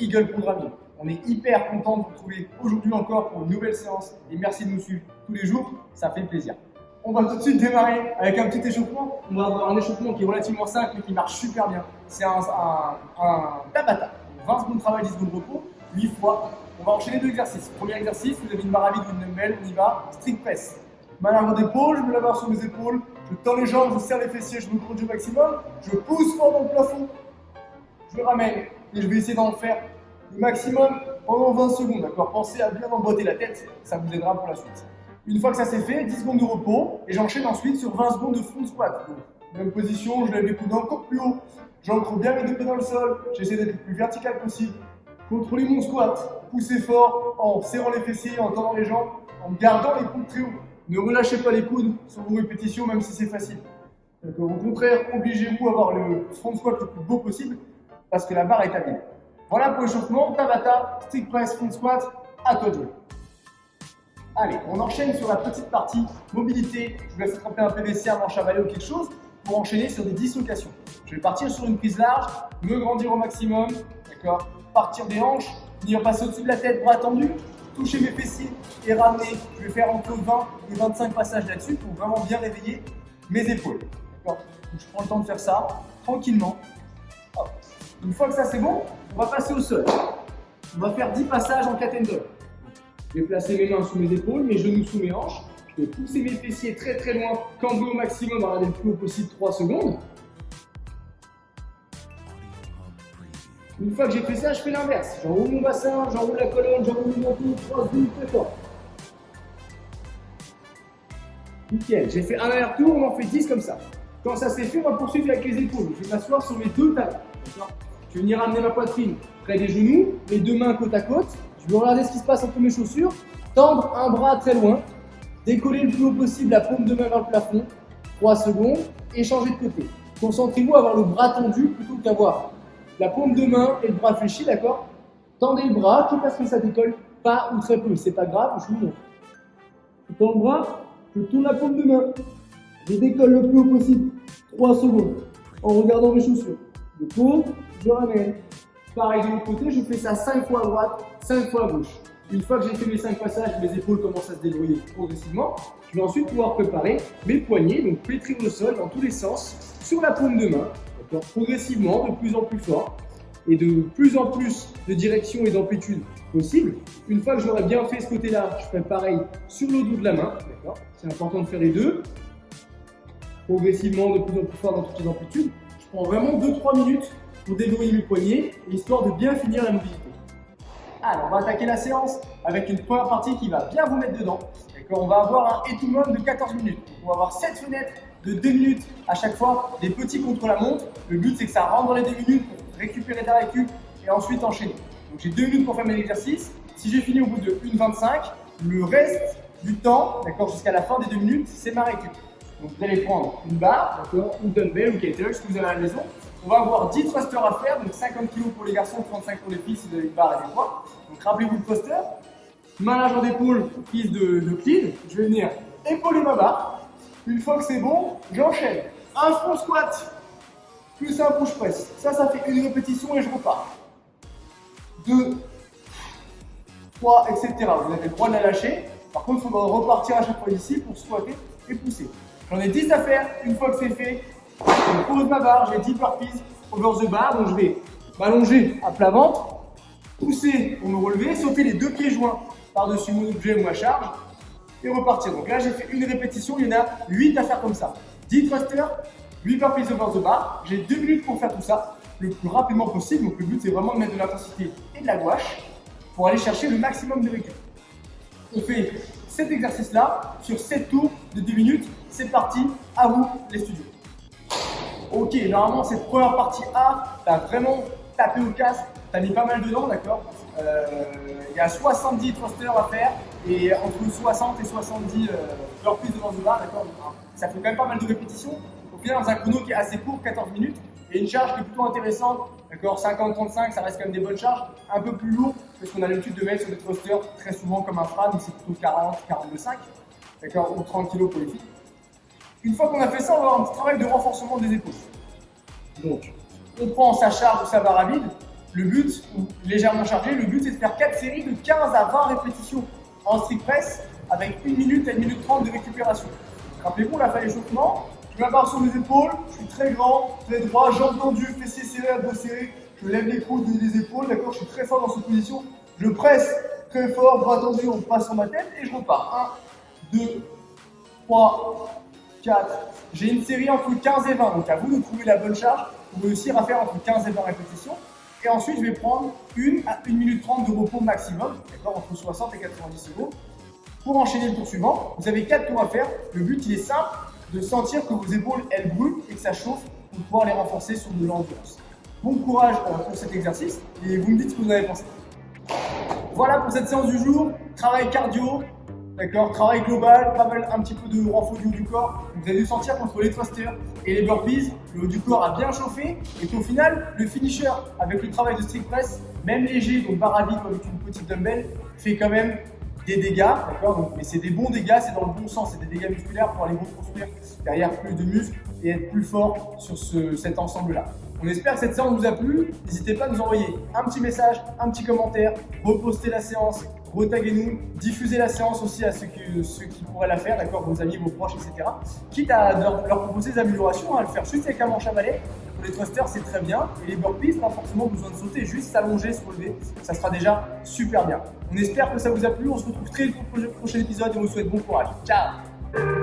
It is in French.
Eagle Programming. On est hyper content de vous retrouver aujourd'hui encore pour une nouvelle séance et merci de nous suivre tous les jours, ça fait plaisir. On va tout de suite démarrer avec un petit échauffement. On va avoir un échauffement qui est relativement simple mais qui marche super bien. C'est un Tabata. 20 secondes de travail, 10 secondes de repos, 8 fois. On va enchaîner 2 exercices. Premier exercice, vous avez une barre à vide ou une dumbbell, on y va. Strict press. Main large d'épaule, je mets la barre sur mes épaules, je tends les jambes, je serre les fessiers, je me produis au maximum, je pousse fort dans le plafond, je le ramène et je vais essayer d'en faire le maximum pendant 20 secondes. D'accord? Pensez à bien emboîter la tête, ça vous aidera pour la suite. Une fois que ça c'est fait, 10 secondes de repos et j'enchaîne ensuite sur 20 secondes de front squat. Donc, même position, je lève les coudes encore plus haut, j'ancre bien mes deux pieds dans le sol, j'essaie d'être le plus vertical possible. Contrôlez mon squat, poussez fort en serrant les fessiers, en tendant les jambes, en gardant les coudes très hauts. Ne relâchez pas les coudes sur vos répétitions, même si c'est facile. Au contraire, obligez-vous à avoir le front squat le plus beau possible parce que la barre est à vide. Voilà pour l'échauffement, Tabata, strict press, front squat, à toi de jouer. Allez, on enchaîne sur la petite partie mobilité. Je vous laisse attraper un PVC, un manche à balai ou quelque chose pour enchaîner sur des dislocations. Je vais partir sur une prise large, me grandir au maximum, d'accord? Partir des hanches, venir passer au-dessus de la tête, bras tendus, toucher mes fessiers et ramener. Je vais faire entre 20 et 25 passages là-dessus pour vraiment bien réveiller mes épaules. Donc, je prends le temps de faire ça tranquillement. Hop. Une fois que ça c'est bon, on va passer au sol. On va faire 10 passages en cat and down. Je vais placer mes mains sous mes épaules, mes genoux sous mes hanches. Je vais pousser mes fessiers très très loin, cambrer au maximum, regarder le plus haut possible 3 secondes. Une fois que j'ai fait ça, je fais l'inverse. J'enroule mon bassin, j'enroule la colonne, j'enroule mon menton, 3 secondes très fort. Nickel, j'ai fait un aller-retour, on en fait 10 comme ça. Quand ça c'est fait, on va poursuivre avec les épaules. Je vais m'asseoir sur mes deux talons. Je vais venir amener ma poitrine près des genoux, mes deux mains côte à côte. Je vais regarder ce qui se passe entre mes chaussures, tendre un bras très loin, décoller le plus haut possible la paume de main vers le plafond, 3 secondes, et changer de côté. Concentrez-vous à avoir le bras tendu plutôt qu'avoir la paume de main et le bras fléchi, d'accord? Tendez le bras, quitte à ce que ça décolle pas ou très peu, c'est pas grave, je vous montre. Je tends le bras, je tourne la paume de main, je décolle le plus haut possible, 3 secondes, en regardant mes chaussures. Je pose, je ramène. Pareil de l'autre côté, je fais ça 5 fois à droite, 5 fois à gauche. Une fois que j'ai fait mes 5 passages, mes épaules commencent à se débrouiller progressivement. Je vais ensuite pouvoir préparer mes poignets, donc pétrir le sol dans tous les sens, sur la paume de main, progressivement, de plus en plus fort, et de plus en plus de direction et d'amplitude possible. Une fois que j'aurai bien fait ce côté-là, je ferai pareil sur le dos de la main, d'accord? C'est important de faire les deux, progressivement, de plus en plus fort dans toutes les amplitudes. Je prends vraiment 2-3 minutes pour débrouiller mes poignets, histoire de bien finir la mobilité. Alors, on va attaquer la séance avec une première partie qui va bien vous mettre dedans. On va avoir un étoulement de 14 minutes. Donc, on va avoir 7 fenêtres de 2 minutes à chaque fois, des petits contre la montre. Le but, c'est que ça rentre dans les 2 minutes pour récupérer ta récup et ensuite enchaîner. Donc, j'ai 2 minutes pour faire mes exercices. Si j'ai fini au bout de 1,25, le reste du temps, jusqu'à la fin des 2 minutes, c'est ma récup. Donc, vous allez prendre une barre, ou dumbbell ou kettlebell, ce que vous avez à la maison. On va avoir 10 thrusters à faire, donc 50 kg pour les garçons, 35 pour les filles si vous avez une barre et des poids. Donc rappelez-vous le thruster. Main large d'épaule, prise de clean. Je vais venir épauler ma barre. Une fois que c'est bon, j'enchaîne. Un front squat, plus un push press. Ça fait une répétition et je repars. 2, 3, etc. Vous avez le droit de la lâcher. Par contre, il faudra repartir à chaque fois ici pour squatter et pousser. J'en ai 10 à faire. Une fois que c'est fait, je pose ma barre, j'ai 10 burpees over the bar, donc je vais m'allonger à plat ventre, pousser pour me relever, sauter les deux pieds joints par-dessus mon objet ou ma charge et repartir. Donc là, j'ai fait une répétition, il y en a 8 à faire comme ça. 10 thrusters, 8 burpees over the bar. J'ai 2 minutes pour faire tout ça le plus rapidement possible. Donc le but, c'est vraiment de mettre de l'intensité et de la gouache pour aller chercher le maximum de récup. On fait cet exercice-là sur 7 tours de 2 minutes. C'est parti, à vous les studios. Ok, normalement cette première partie A, tu as vraiment tapé au casque, tu as mis pas mal dedans, d'accord? Il y a 70 thrusters à faire et entre 60 et 70 burpees devant the bar, d'accord? Ça fait quand même pas mal de répétitions. Au final, dans un chrono qui est assez court, 14 minutes, et une charge qui est plutôt intéressante, d'accord? 50-35, ça reste quand même des bonnes charges, un peu plus lourd que ce qu'on a l'habitude de mettre sur des thrusters très souvent comme un FRAD, mais c'est plutôt 40-42,5, d'accord? Ou 30 kg pour les filles. Une fois qu'on a fait ça, on va avoir un petit travail de renforcement des épaules. Donc, on prend sa charge ou sa barre à vide, Le but, ou légèrement chargé, le but c'est de faire 4 séries de 15 à 20 répétitions en strict press avec 1 minute à 1 minute 30 de récupération. Rappelez-vous, on a fait l'échauffement, je m'abarre sur mes épaules, je suis très grand, très droit, jambes tendues, fessiers serrés, abdos serrés, je lève les coudes des épaules, d'accord, je suis très fort dans cette position, je presse très fort, bras tendus, on passe sur ma tête et je repars. 1, 2, 3, 4. J'ai une série entre 15 et 20, donc à vous de trouver la bonne charge pour réussir à faire entre 15 et 20 répétitions. Et ensuite, je vais prendre 1 à 1 minute 30 de repos maximum, d'accord, entre 60 et 90 secondes. Pour enchaîner le tour suivant, vous avez 4 tours à faire. Le but, il est simple, de sentir que vos épaules, elles brûlent et que ça chauffe pour pouvoir les renforcer sur de l'endurance. Bon courage pour cet exercice et vous me dites ce que vous en avez pensé. Voilà pour cette séance du jour. Travail cardio, d'accord, travail global, pas mal, un petit peu de renfort du haut du corps. Vous avez dû sentir qu'entre les thrusters et les burpees, le haut du corps a bien chauffé et qu'au final, le finisher avec le travail de strict press, même léger, donc barre à vide ou avec une petite dumbbell, fait quand même des dégâts, d'accord, mais c'est des bons dégâts, c'est dans le bon sens, c'est des dégâts musculaires pour aller reconstruire derrière plus de muscles et être plus fort sur cet ensemble-là. On espère que cette séance vous a plu. N'hésitez pas à nous envoyer un petit message, un petit commentaire, reposter la séance, retaguez-nous, diffusez la séance aussi à ceux qui pourraient la faire, d'accord, vos amis, vos proches, etc. Quitte à leur proposer des améliorations, à le faire juste avec un manche à balai. Pour les thrusters, c'est très bien. Et les burpees, pas forcément besoin de sauter, juste s'allonger, se relever. Ça sera déjà super bien. On espère que ça vous a plu. On se retrouve très vite pour le prochain épisode et on vous souhaite bon courage. Ciao!